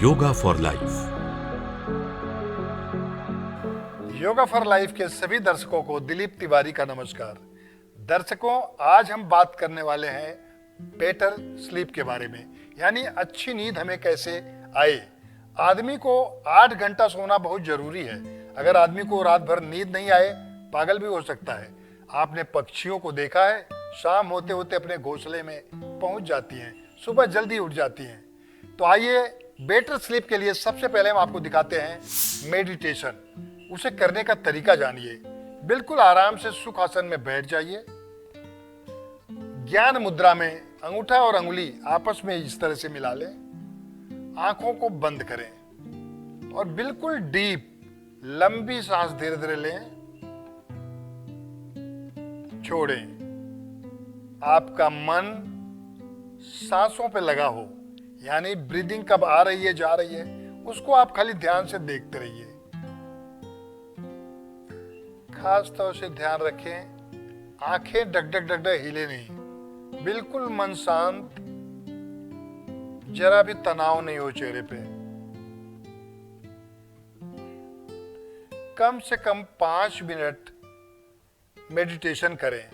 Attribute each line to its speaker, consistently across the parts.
Speaker 1: Yoga for life.
Speaker 2: Yoga for life के सभी दर्शकों को दिलीप तिवारी का नमस्कार। दर्शकों, आज हम बात करने वाले हैं बेटर स्लीप के बारे में, यानी अच्छी नींद हमें कैसे आए। आदमी को 8 घंटा सोना बहुत जरूरी है। अगर आदमी को रात भर नींद नहीं आए, पागल भी हो सकता है। आपने पक्षियों को देखा है, शाम होते होते अपने घोंसले में पहुंच जाती हैं, सुबह जल्दी उठ जाती हैं। तो आइए बेटर स्लीप के लिए सबसे पहले हम आपको दिखाते हैं मेडिटेशन। उसे करने का तरीका जानिए। बिल्कुल आराम से सुख आसन में बैठ जाइए। ज्ञान मुद्रा में अंगूठा और अंगुली आपस में इस तरह से मिला लें। आंखों को बंद करें और बिल्कुल डीप लंबी सांस धीरे धीरे लें, छोड़ें। आपका मन सांसों पे लगा हो, यानी ब्रीदिंग कब आ रही है जा रही है, उसको आप खाली ध्यान से देखते रहिए। खास तौर से ध्यान रखें, आंखें डगडग डगडग हिले नहीं, बिल्कुल मन शांत, जरा भी तनाव नहीं हो चेहरे पे। कम से कम 5 मिनट मेडिटेशन करें।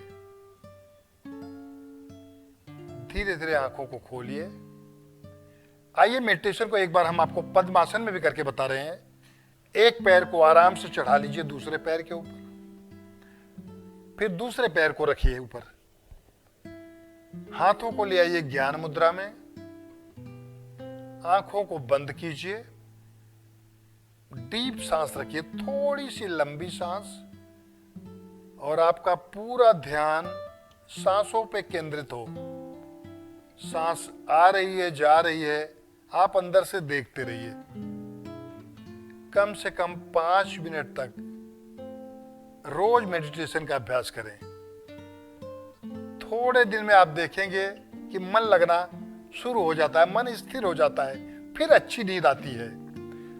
Speaker 2: धीरे धीरे आंखों को खोलिए। आइए मेडिटेशन को एक बार हम आपको पद्मासन में भी करके बता रहे हैं। एक पैर को आराम से चढ़ा लीजिए दूसरे पैर के ऊपर, फिर दूसरे पैर को रखिए ऊपर। हाथों को ले आइए ज्ञान मुद्रा में। आंखों को बंद कीजिए। डीप सांस रखिए, थोड़ी सी लंबी सांस, और आपका पूरा ध्यान सांसों पे केंद्रित हो। सांस आ रही है जा रही है, आप अंदर से देखते रहिए। कम से कम 5 मिनट तक रोज मेडिटेशन का अभ्यास करें। थोड़े दिन में आप देखेंगे कि मन लगना शुरू हो जाता है, मन स्थिर हो जाता है, फिर अच्छी नींद आती है।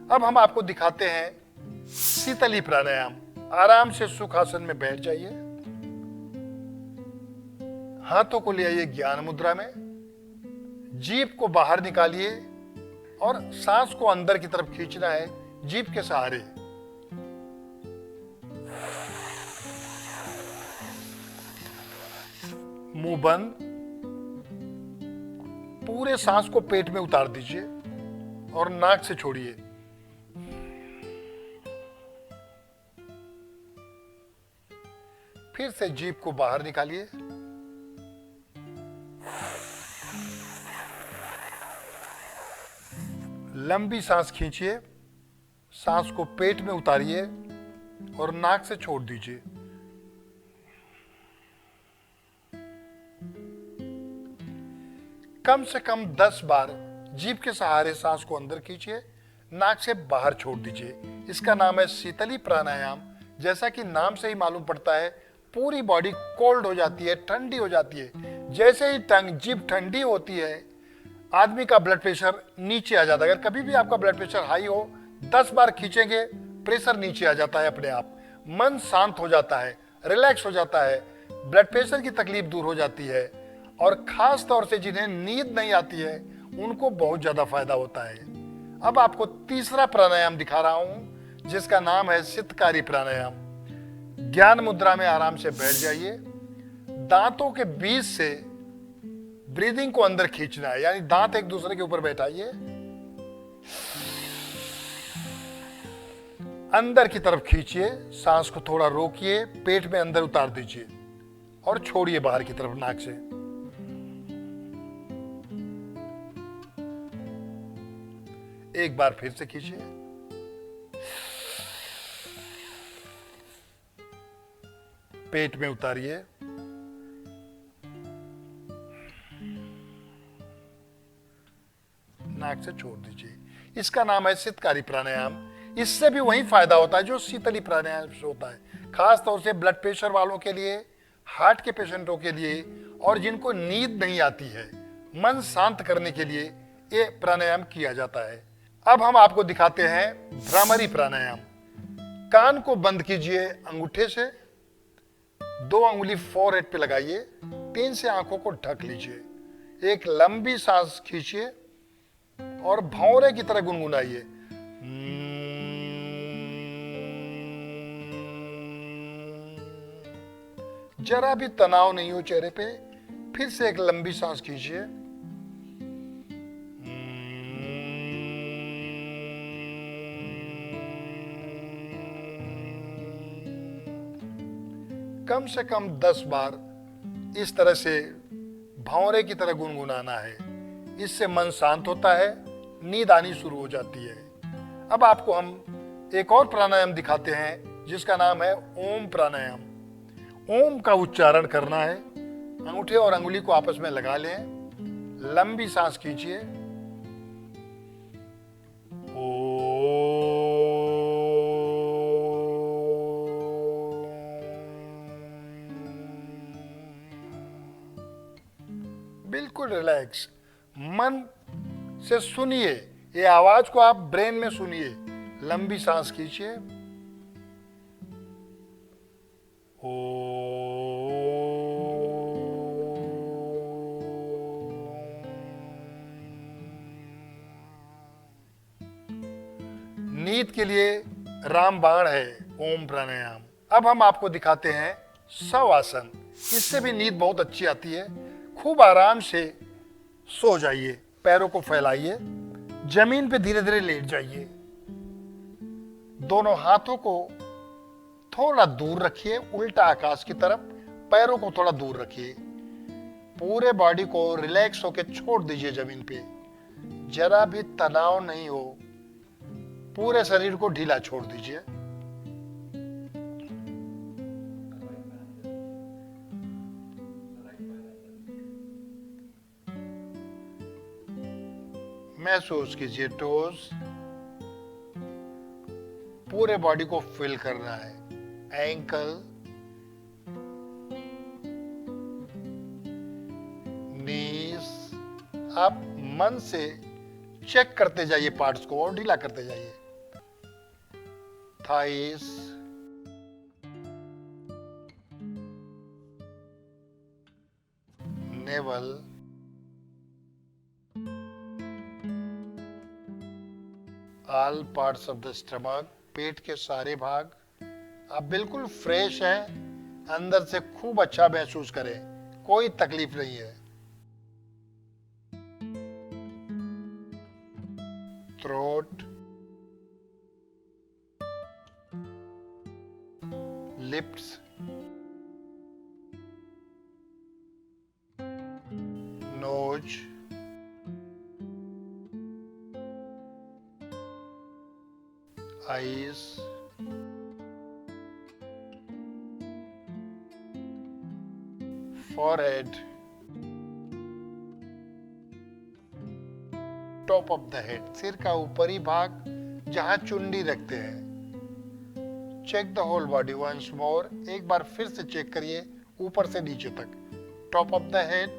Speaker 2: अब हम आपको दिखाते हैं शीतली प्राणायाम। आराम से सुखासन में बैठ जाइए। हाथों को ले आइए ज्ञान मुद्रा में। जीभ को बाहर निकालिए और सांस को अंदर की तरफ खींचना है जीभ के सहारे। मुंह बंद। पूरे सांस को पेट में उतार दीजिए और नाक से छोड़िए। फिर से जीभ को बाहर निकालिए। लंबी सांस खींचिए, सांस को पेट में उतारिए और नाक से छोड़ दीजिए। कम से कम 10 बार जीभ के सहारे सांस को अंदर खींचिए, नाक से बाहर छोड़ दीजिए। इसका नाम है शीतली प्राणायाम। जैसा कि नाम से ही मालूम पड़ता है, पूरी बॉडी कोल्ड हो जाती है, ठंडी हो जाती है। जैसे ही जीभ ठंडी होती है, आदमी का ब्लड प्रेशर नीचे आ जाता है। अगर कभी भी आपका ब्लड प्रेशर हाई हो, 10 बार खींचेंगे, प्रेशर नीचे आ जाता है अपने आप। मन शांत हो जाता है, रिलैक्स हो जाता है, ब्लड प्रेशर की तकलीफ दूर हो जाती है। और खास तौर से जिन्हें नींद नहीं आती है, उनको बहुत ज्यादा फायदा होता है। अब आपको तीसरा प्राणायाम दिखा रहा हूं, जिसका नाम है शीतकारी प्राणायाम। ज्ञान मुद्रा में आराम से बैठ जाइए। दांतों के बीच से ब्रीदिंग को अंदर खींचना है, यानी दांत एक दूसरे के ऊपर बैठाइए। अंदर की तरफ खींचिए, सांस को थोड़ा रोकिए, पेट में अंदर उतार दीजिए और छोड़िए बाहर की तरफ नाक से। एक बार फिर से खींचिए। पेट में उतारिए। नाक से छोड़ दीजिए। इसका नाम है शीतकारी प्राणायाम। इससे भी वही फायदा होता है जो शीतली प्राणायाम से होता है। खास तौर से ब्लड प्रेशर वालों के लिए, हार्ट के पेशेंटों के लिए, और जिनको नींद नहीं आती है, मन शांत करने के लिए ये प्राणायाम किया जाता है। अब हम आपको दिखाते हैं भ्रामरी प्राणायाम। कान को बंद कीजिए अंगूठे से, 2 अंगुली फोरहेड पे लगाइए, 3 से आंखों को ढक लीजिए। एक लंबी सांस खींचिए और भौरे की तरह गुनगुनाइए। जरा भी तनाव नहीं हो चेहरे पे। फिर से एक लंबी सांस खींचिए। कम से कम 10 बार इस तरह से भौरे की तरह गुनगुनाना है। इससे मन शांत होता है, नींद आनी शुरू हो जाती है। अब आपको हम एक और प्राणायाम दिखाते हैं जिसका नाम है ओम प्राणायाम। ओम का उच्चारण करना है। अंगूठे और अंगुली को आपस में लगा लें। लंबी सांस खींचिए। बिल्कुल रिलैक्स मन से सुनिए, ये आवाज को आप ब्रेन में सुनिए। लंबी सांस खींचिए। नींद के लिए रामबाण है ओम प्राणायाम। अब हम आपको दिखाते हैं शवासन। इससे भी नींद बहुत अच्छी आती है। खूब आराम से सो जाइए, पैरों को फैलाइए, जमीन पे धीरे धीरे लेट जाइए। दोनों हाथों को थोड़ा दूर रखिए, उल्टा आकाश की तरफ। पैरों को थोड़ा दूर रखिए। पूरे बॉडी को रिलैक्स होकर छोड़ दीजिए जमीन पे। जरा भी तनाव नहीं हो, पूरे शरीर को ढीला छोड़ दीजिए। महसूस कीजिए टोज। पूरे बॉडी को फील करना है। एंकल, नीज। आप मन से चेक करते जाइए पार्ट्स को और ढीला करते जाइए। Thighs, navel, all parts of the stomach, पेट के सारे भाग। आप बिल्कुल फ्रेश हैं, अंदर से खूब अच्छा महसूस करें, कोई तकलीफ नहीं है। Throat, lips, nose, eyes, forehead, top of the head, सिर का ऊपरी भाग जहां चुंडी रखते हैं। Check the whole body once more. एक बार फिर से चेक करिए ऊपर से नीचे तक। Top of the head,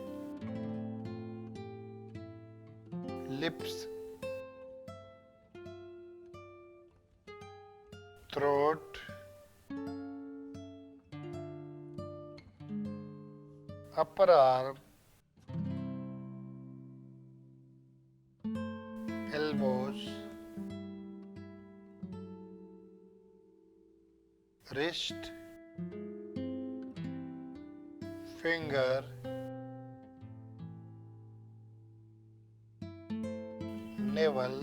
Speaker 2: lips, throat, upper arm, elbows, wrist, finger, navel,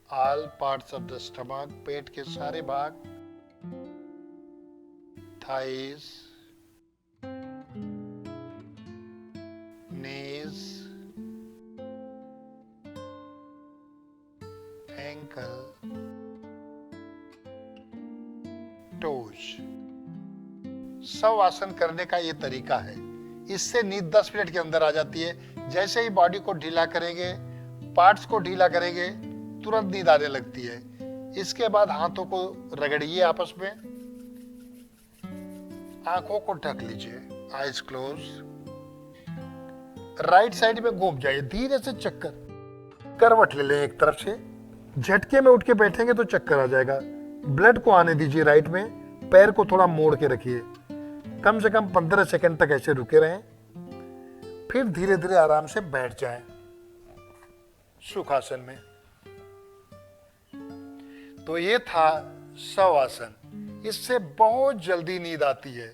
Speaker 2: all parts of the stomach, पेट के सारे भाग, thighs, knees, ankle, toes। सब आसन करने का ये तरीका है। इससे नींद 10 मिनट के अंदर आ जाती है। जैसे ही बॉडी को ढीला करेंगे, पार्ट्स को ढीला करेंगे, तुरंत नींद आने लगती है। इसके बाद हाथों को रगड़िए आपस में। आंखों को ढक लीजिए, आईज क्लोज। राइट साइड में घूम जाइए, धीरे से चक्कर, करवट ले लें एक तरफ से। झटके में उठ के बैठेंगे तो चक्कर आ जाएगा। ब्लड को आने दीजिए राइट में। पैर को थोड़ा मोड़ के रखिए। कम से कम 15 सेकंड तक ऐसे रुके रहें। फिर धीरे धीरे आराम से बैठ जाएं सुखासन में। तो ये था शवासन। इससे बहुत जल्दी नींद आती है।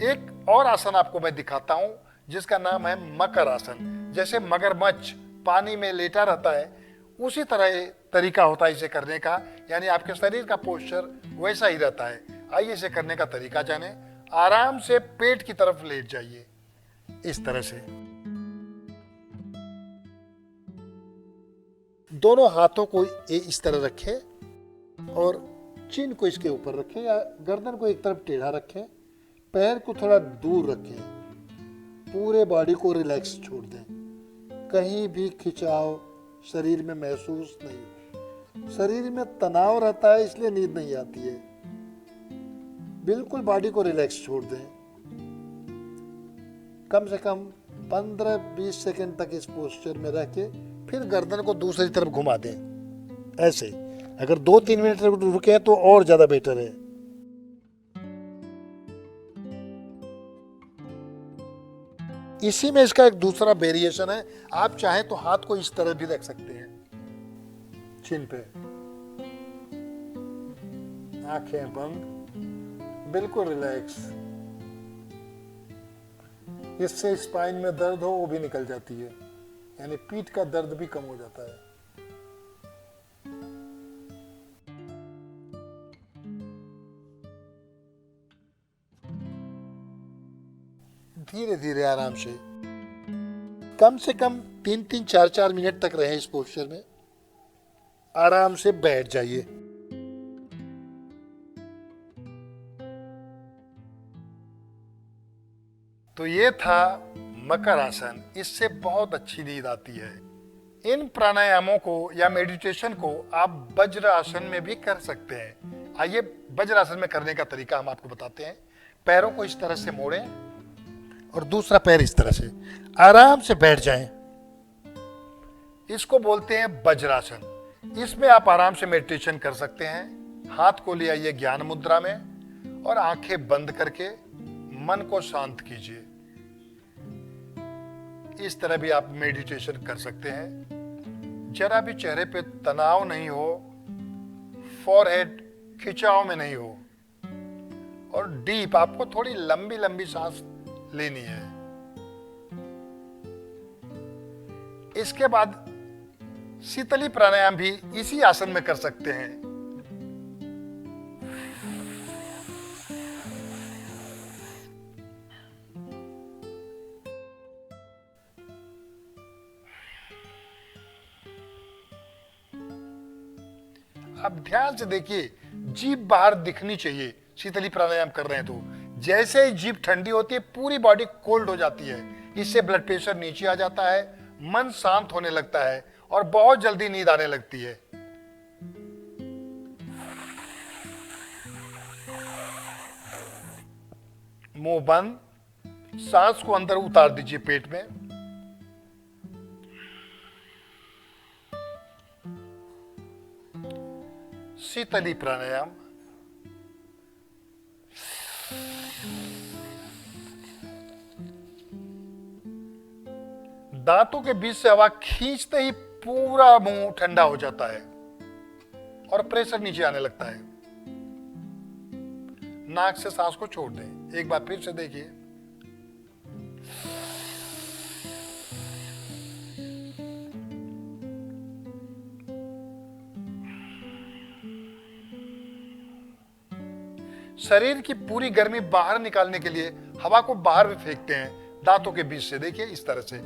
Speaker 2: एक और आसन आपको मैं दिखाता हूं जिसका नाम है मकर आसन। जैसे मगरमच्छ पानी में लेटा रहता है, उसी तरह तरीका होता है इसे करने का, यानी आपके शरीर का पोस्चर वैसा ही रहता है। आइए इसे करने का तरीका जाने। आराम से पेट की तरफ लेट जाइए इस तरह से। दोनों हाथों को इस तरह रखें और चिन को इसके ऊपर रखें या गर्दन को एक तरफ टेढ़ा रखें। पैर को थोड़ा दूर रखें। पूरे बॉडी को रिलैक्स छोड़ दें। कहीं भी खिंचाव शरीर में महसूस नहीं हो। शरीर में तनाव रहता है इसलिए नींद नहीं आती है। बिल्कुल बॉडी को रिलैक्स छोड़ दें। कम से कम 15-20 सेकंड तक इस पोस्चर में रह के फिर गर्दन को दूसरी तरफ घुमा दें ऐसे। अगर 2-3 मिनट रुके तो और ज्यादा बेटर है। इसी में इसका एक दूसरा वेरिएशन है। आप चाहें तो हाथ को इस तरह भी रख सकते हैं चिन पे, आंखें बंद, बिल्कुल रिलैक्स। इससे स्पाइन में दर्द हो वो भी निकल जाती है, यानी पीठ का दर्द भी कम हो जाता है। धीरे धीरे आराम से कम 3-3, 4-4 मिनट तक रहे इस पोस्चर में। आराम से बैठ जाइए। तो ये था मकर आसन। इससे बहुत अच्छी नींद आती है। इन प्राणायामों को या मेडिटेशन को आप वज्र आसन में भी कर सकते हैं। आइए वज्र आसन में करने का तरीका हम आपको बताते हैं। पैरों को इस तरह से मोड़ें और दूसरा पैर इस तरह से आराम से बैठ जाएं। इसको बोलते हैं वज्रासन। इसमें आप आराम से मेडिटेशन कर सकते हैं। हाथ को ले आइए ज्ञान मुद्रा में और आंखें बंद करके मन को शांत कीजिए। इस तरह भी आप मेडिटेशन कर सकते हैं। जरा भी चेहरे पे तनाव नहीं हो, फॉरहेड खिंचाव में नहीं हो और डीप, आपको थोड़ी लंबी लंबी सांस लेनी है। इसके बाद शीतली प्राणायाम भी इसी आसन में कर सकते हैं। अब ध्यान से देखिए, जीभ बाहर दिखनी चाहिए। शीतली प्राणायाम कर रहे हैं तो जैसे ही जीभ ठंडी होती है पूरी बॉडी कोल्ड हो जाती है। इससे ब्लड प्रेशर नीचे आ जाता है, मन शांत होने लगता है और बहुत जल्दी नींद आने लगती है। मुंह बंद, सांस को अंदर उतार दीजिए पेट में। शीतली प्राणायाम। दांतों के बीच से हवा खींचते ही पूरा मुंह ठंडा हो जाता है और प्रेशर नीचे आने लगता है। नाक से सांस को छोड़ दें। एक बार फिर से देखिए। शरीर की पूरी गर्मी बाहर निकालने के लिए हवा को बाहर भी फेंकते हैं दांतों के बीच से। देखिए इस तरह से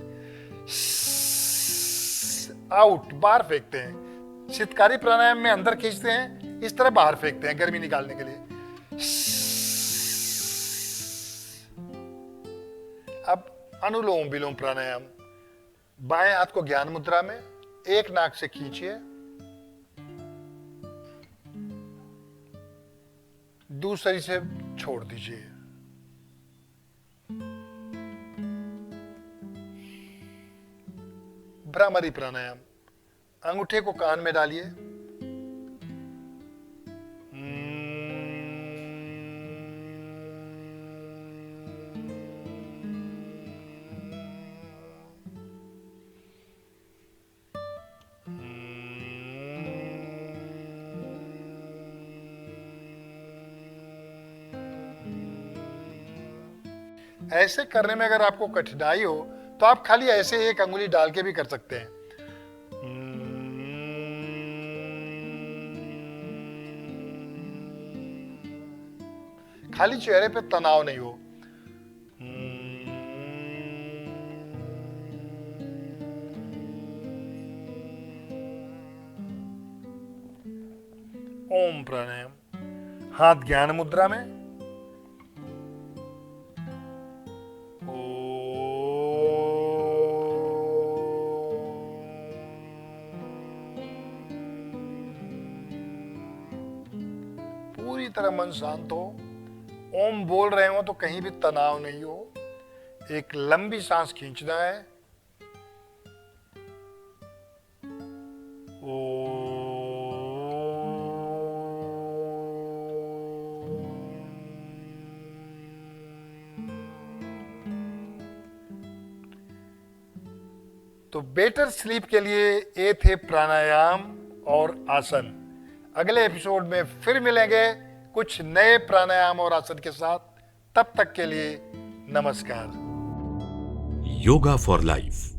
Speaker 2: आउट, बाहर फेंकते हैं। शीतकारी प्राणायाम में अंदर खींचते हैं, इस तरह बाहर फेंकते हैं गर्मी निकालने के लिए। अब अनुलोम विलोम प्राणायाम। बाएं हाथ को ज्ञान मुद्रा में, एक नाक से खींचिए, दूसरी से छोड़ दीजिए। भ्रामरी प्राणायाम। अंगूठे को कान में डालिए, ऐसे करने में अगर आपको कठिनाई हो तो आप खाली ऐसे एक अंगुली डाल के भी कर सकते हैं। खाली चेहरे पे तनाव नहीं हो। ओम प्राणायाम। हाथ ज्ञान मुद्रा में। पूरी तरह मन शांत हो। ओम बोल रहे हो तो कहीं भी तनाव नहीं हो। एक लंबी सांस खींचना है। तो बेटर स्लीप के लिए ये थे प्राणायाम और आसन। अगले एपिसोड में फिर मिलेंगे कुछ नए प्राणायाम और आसन के साथ। तब तक के लिए नमस्कार।
Speaker 1: Yoga for life.